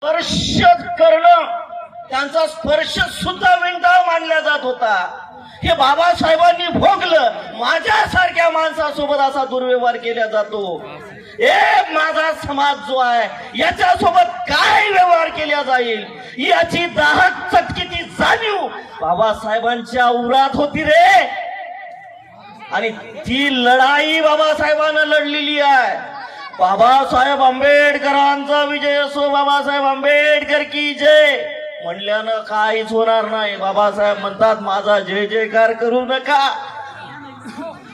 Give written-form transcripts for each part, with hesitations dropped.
स्पर्श करणं, त्यांचा स्पर्श सुद्धा विंदाळ मानला जात होता. हे बाबासाहेबांनी भोगलं. माझ्यासारख्या माणसासोबत असा दुर्व्यवहार केला जातो. माझा समाज जो आहे याच्यासोबत काय व्यवहार केला जाईल याची दाहक चटकीची जाणीव बाबासाहेबांच्या उरात होती रे. आणि ती लढाई बाबासाहेबांना लढलेली आहे. बाबासाहेब आंबेडकरांचा विजय असो. बाबासाहेब आंबेडकर की जय म्हणल्यानं काहीच होणार नाही. बाबासाहेब म्हणतात माझा जय जयकार करू नका.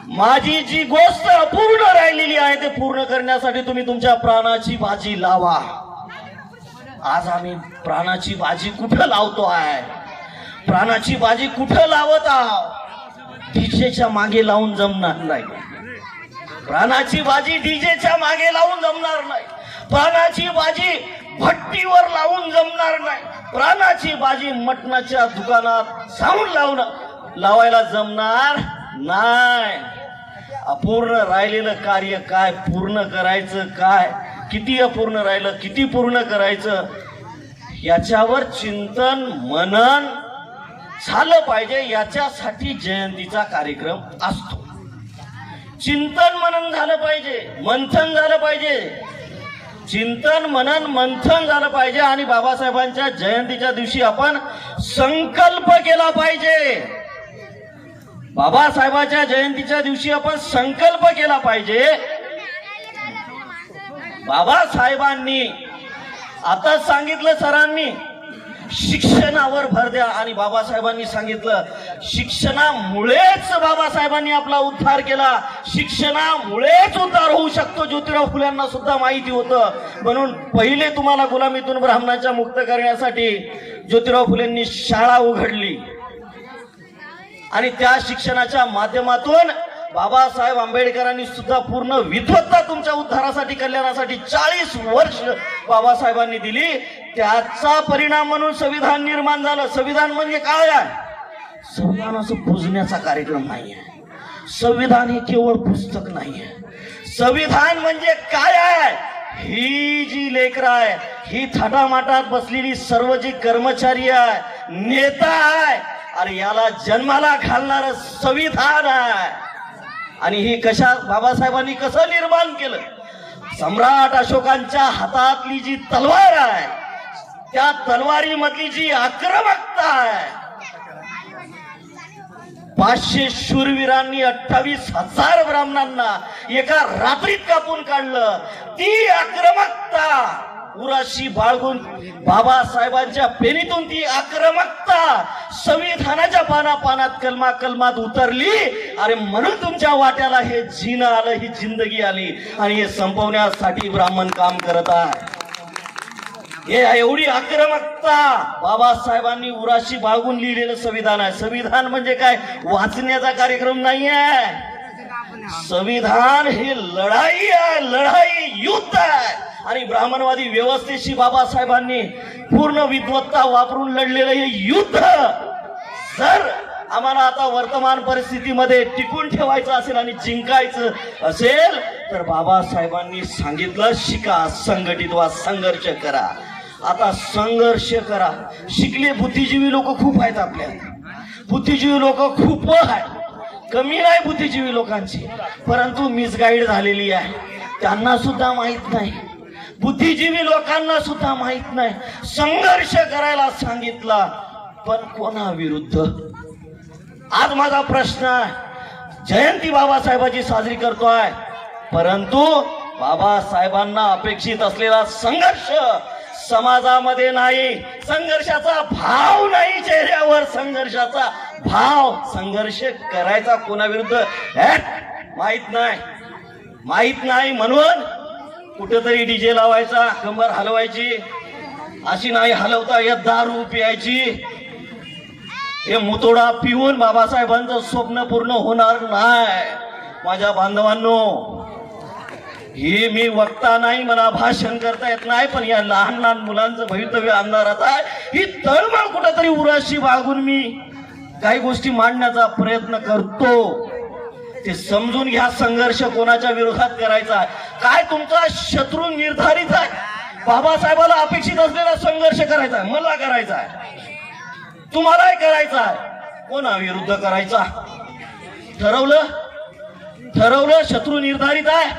माझी जी गोष्ट अपूर्ण राहिलेली आहे ते पूर्ण करण्यासाठी तुम्ही तुमच्या प्राणाची बाजी लावा. आज आम्ही प्राणाची बाजी कुठं लावतो आहे? प्राणाची बाजी कुठं लावत आहोत? डीजेच्या मागे लावून जमणार नाही. प्राणाची बाजी डीजेच्या मागे लावून जमणार नाही. प्राणाची बाजी भट्टीवर लावून जमणार नाही. प्राणाची बाजी मटणाच्या दुकानात जाऊन लावायला जमणार नाही. अपूर्ण राहिलेलं कार्य काय पूर्ण करायचं, काय किती अपूर्ण राहिलं किती पूर्ण करायचं याच्यावर चिंतन मनन झालं पाहिजे. याच्यासाठी जयंतीचा कार्यक्रम असतो. चिंतन मनन झालं पाहिजे, मंथन झालं पाहिजे. चिंतन मनन मंथन झालं पाहिजे. आणि बाबासाहेबांच्या जयंतीच्या दिवशी आपण संकल्प केला पाहिजे. बाबासाहेबांच्या जयंतीच्या दिवशी आपण संकल्प केला पाहिजे. बाबासाहेबांनी आता सांगितलं सरांनी शिक्षणावर भर द्या. आणि बाबासाहेबांनी सांगितलं शिक्षणामुळेच बाबासाहेबांनी आपला उद्धार केला. शिक्षणामुळेच उद्धार होऊ शकतो. ज्योतिराव फुल्यांना सुद्धा माहिती होतं. म्हणून पहिले तुम्हाला गुलामीतून ब्राह्मणाच्या मुक्त करण्यासाठी ज्योतिराव फुलेंनी शाळा उघडली. आणि त्या शिक्षणाच्या माध्यमातून बाबासाहेब आंबेडकरांनी सुद्धा पूर्ण विद्वत्ता तुमच्या उद्धारासाठी कल्याणासाठी 40 वर्ष बाबासाहेबांनी दिली. त्याचा परिणाम म्हणून संविधान निर्माण झालं. संविधान म्हणजे काय आहे? संविधान असं पुजण्याचा कार्यक्रम नाही आहे. संविधान हे केवळ पुस्तक नाही आहे. संविधान म्हणजे काय आहे? ही जी लेकरं आहे, ही थाटामाटात बसलेली सर्व जी कर्मचारी आहे, नेता आहे, अरे याला जन्माला घालणारं संविधान आहे. आणि ही कशा बाबासाहेबांनी कसं निर्माण केलं? सम्राट अशोकांच्या हातातली जी तलवार आहे त्या तलवारीमधली जी आक्रमकता आहे, 500 शूरवीरांनी 28,000 ब्राह्मणांना एका रात्रीत कापून काढलं. ती आक्रमकता उराशी बाळगून बाबासाहेबांच्या पेनीतून ती आक्रमकता संविधानाच्या पानात कलमात उतरली. अरे म्हणून तुमच्या वाट्याला हे जीणं आलं, ही जिंदगी आली. आणि हे संपवण्यासाठी ब्राह्मण काम करत आहे. हे एवढी आक्रमकता बाबासाहेबांनी उराशी बाळगून लिहिलेलं संविधान आहे. संविधान म्हणजे काय? वाचण्याचा कार्यक्रम नाही आहे. संविधान हे लढाई आहे, लढाई युद्ध आहे. आणि ब्राह्मणवादी व्यवस्थेशी बाबासाहेबांनी पूर्ण विद्वत्ता वापरून लढलेलं हे युद्ध जर आम्हाला आता वर्तमान परिस्थितीमध्ये टिकून ठेवायचं असेल आणि जिंकायचं असेल तर बाबासाहेबांनी सांगितलं शिका, संघटित व्हा, संघर्ष करा. आता संघर्ष करा. शिकले बुद्धिजीवी लोक खूप आहेत. आपल्या बुद्धिजीवी लोक खूप आहेत, कमी नाही बुद्धिजीवी लोकांची, परंतु मिसगाईड झालेली आहे. त्यांना सुद्धा माहित नाही, बुद्धिजीवी लोकांना सुद्धा माहित नाही. संघर्ष करायला सांगितला, पण कोणाविरुद्ध? आज माझा प्रश्न आहे, जयंती बाबासाहेबांची साजरी करतोय, परंतु बाबासाहेबांना अपेक्षित असलेला संघर्ष समाजामध्ये नाही. संघर्षाचा भाव नाही चेहऱ्यावर. संघर्षाचा भाव, संघर्ष करायचा कोणाविरुद्ध माहित नाही. म्हणून कुठेतरी डीजे लावायचा, कंबर हलवायची, अशी नाही हलवता येत, दारू प्यायची. हे मुतोडा पिऊन बाबासाहेबांचं स्वप्न पूर्ण होणार नाही. माझ्या बांधवांनो, ही मी वक्ता नाही, मला भाषण करता येत नाही, पण या लहान लहान मुलांचं भवितव्य अंधारात आहे. ही तळमळ कुठेतरी उराशी बाळगून मी काही गोष्टी मांडण्याचा प्रयत्न करतो. ते समजून घ्या. संघर्ष कोणाच्या विरोधात करायचा आहे? काय तुमचा शत्रू निर्धारित आहे? बाबासाहेबाला अपेक्षित असलेला करायचा आहे, मला करायचा आहे, तुम्हालाही करायचा आहे. कोणाविरुद्ध करायचा? ठरवलं. शत्रू निर्धारित आहे?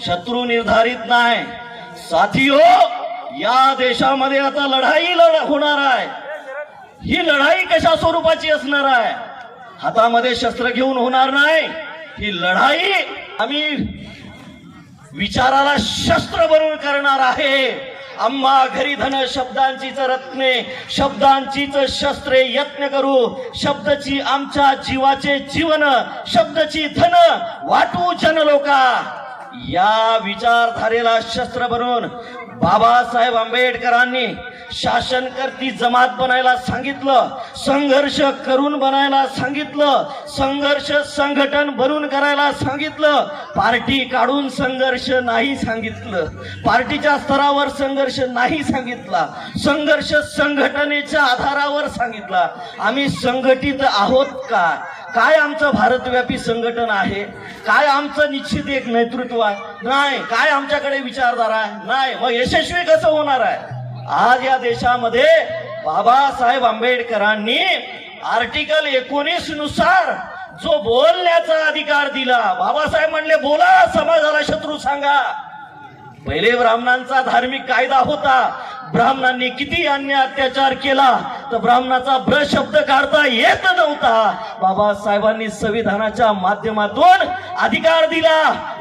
शत्रू निर्धारित नाही. साथियो, या देशामध्ये आता लढाई होणार आहे. ही लढाई कशा स्वरूपाची असणार आहे? हातामध्ये शस्त्र घेऊन होणार नाही. ही लढाई आम्ही विचाराला शस्त्र बनवून करणार आहे. आम्हा घरी धन शब्दांचीच रत्ने, शब्दांचीच शस्त्रे यत्न करू. शब्दची आमच्या जीवाचे जीवन, शब्दची धन वाटू जनलोका. या विचारधारेला शस्त्र बनवून बाबासाहेब आंबेडकरांनी शासनकर्ती जमात बनायला सांगितलं, संघर्ष करून बनायला सांगितलं, संघर्ष संघटन बनून करायला सांगितलं. पार्टी काढून संघर्ष नाही सांगितलं, पार्टीच्या स्तरावर संघर्ष नाही सांगितला, संघर्ष संघटनेच्या आधारावर सांगितला. आम्ही संघटित आहोत का? काय आमचं भारतव्यापी संघटन आहे? काय आमचं निश्चित एक नेतृत्व आहे? नाही. काय आमच्याकडे विचारधारा आहे? नाही. मग यशस्वी कसं होणार आहे? आज या देशामध्ये बाबासाहेब आंबेडकरांनी आर्टिकल 19 नुसार जो बोलण्याचा अधिकार दिला. बाबासाहेब म्हणले, बोला, समाजाला शत्रू सांगा. पहिले ब्राह्मणांचा धार्मिक कायदा होता. ब्राह्मणांनी किती अन्याय अत्याचार केला तर ब्राह्मणाचा ब्र शब्द काढता येत नव्हता. बाबासाहेबांनी संविधानाच्या माध्यमातून अधिकार दिला.